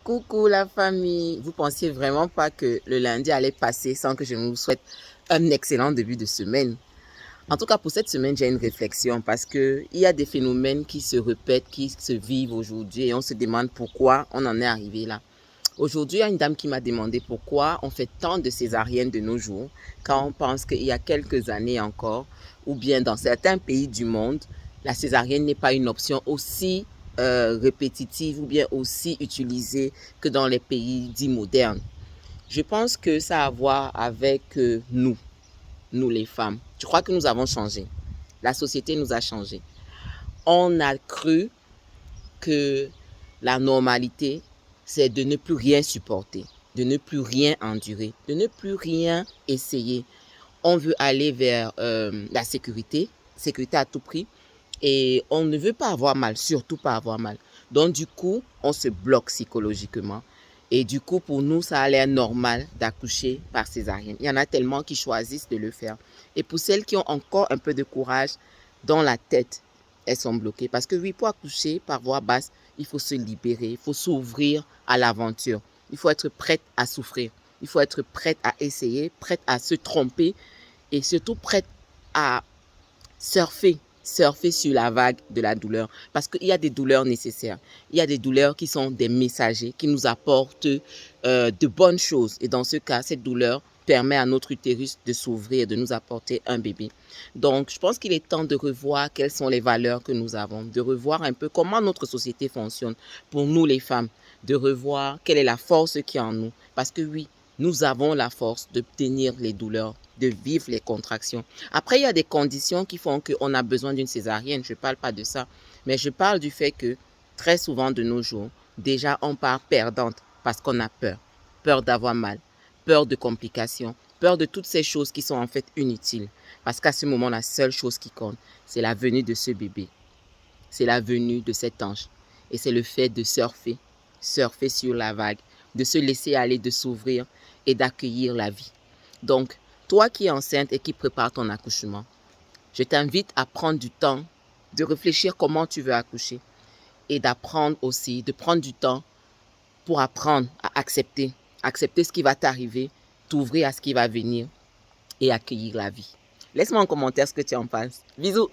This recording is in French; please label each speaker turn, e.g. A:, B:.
A: Coucou la famille. Vous pensiez vraiment pas que le lundi allait passer sans que je ne vous souhaite un excellent début de semaine? En tout cas, pour cette semaine, j'ai une réflexion parce que il y a des phénomènes qui se répètent, qui se vivent aujourd'hui et on se demande pourquoi on en est arrivé là. Aujourd'hui, il y a une dame qui m'a demandé pourquoi on fait tant de césariennes de nos jours quand on pense qu'il y a quelques années encore, ou bien dans certains pays du monde, la césarienne n'est pas une option aussi répétitive ou bien aussi utilisée que dans les pays dits modernes. Je pense que ça a à voir avec nous les femmes. Je crois que nous avons changé. La société nous a changé. On a cru que la normalité, c'est de ne plus rien supporter, de ne plus rien endurer, de ne plus rien essayer. On veut aller vers la sécurité, sécurité à tout prix, et on ne veut pas avoir mal, surtout pas avoir mal. Donc du coup, on se bloque psychologiquement. Et du coup, pour nous, ça a l'air normal d'accoucher par césarienne. Il y en a tellement qui choisissent de le faire. Et pour celles qui ont encore un peu de courage dans la tête, elles sont bloquées. Parce que oui, pour accoucher par voie basse, il faut se libérer, il faut s'ouvrir à l'aventure. Il faut être prête à souffrir. Il faut être prête à essayer, prête à se tromper et surtout prête à surfer sur la vague de la douleur. Parce qu'il y a des douleurs nécessaires. Il y a des douleurs qui sont des messagers, qui nous apportent de bonnes choses. Et dans ce cas, cette douleur permet à notre utérus de s'ouvrir et de nous apporter un bébé. Donc, je pense qu'il est temps de revoir quelles sont les valeurs que nous avons, de revoir un peu comment notre société fonctionne pour nous les femmes, de revoir quelle est la force qui est en nous. Parce que oui, nous avons la force de tenir les douleurs, de vivre les contractions. Après, il y a des conditions qui font qu'on a besoin d'une césarienne. Je ne parle pas de ça. Mais je parle du fait que très souvent de nos jours, déjà on part perdante parce qu'on a peur. Peur d'avoir mal, peur de complications, peur de toutes ces choses qui sont en fait inutiles. Parce qu'à ce moment, la seule chose qui compte, c'est la venue de ce bébé. C'est la venue de cet ange. Et c'est le fait de surfer sur la vague, de se laisser aller, de s'ouvrir et d'accueillir la vie. Donc, toi qui es enceinte et qui prépare ton accouchement, je t'invite à prendre du temps de réfléchir comment tu veux accoucher et d'apprendre aussi, de prendre du temps pour apprendre à accepter ce qui va t'arriver, t'ouvrir à ce qui va venir et accueillir la vie. Laisse-moi en commentaire ce que tu en penses. Bisous!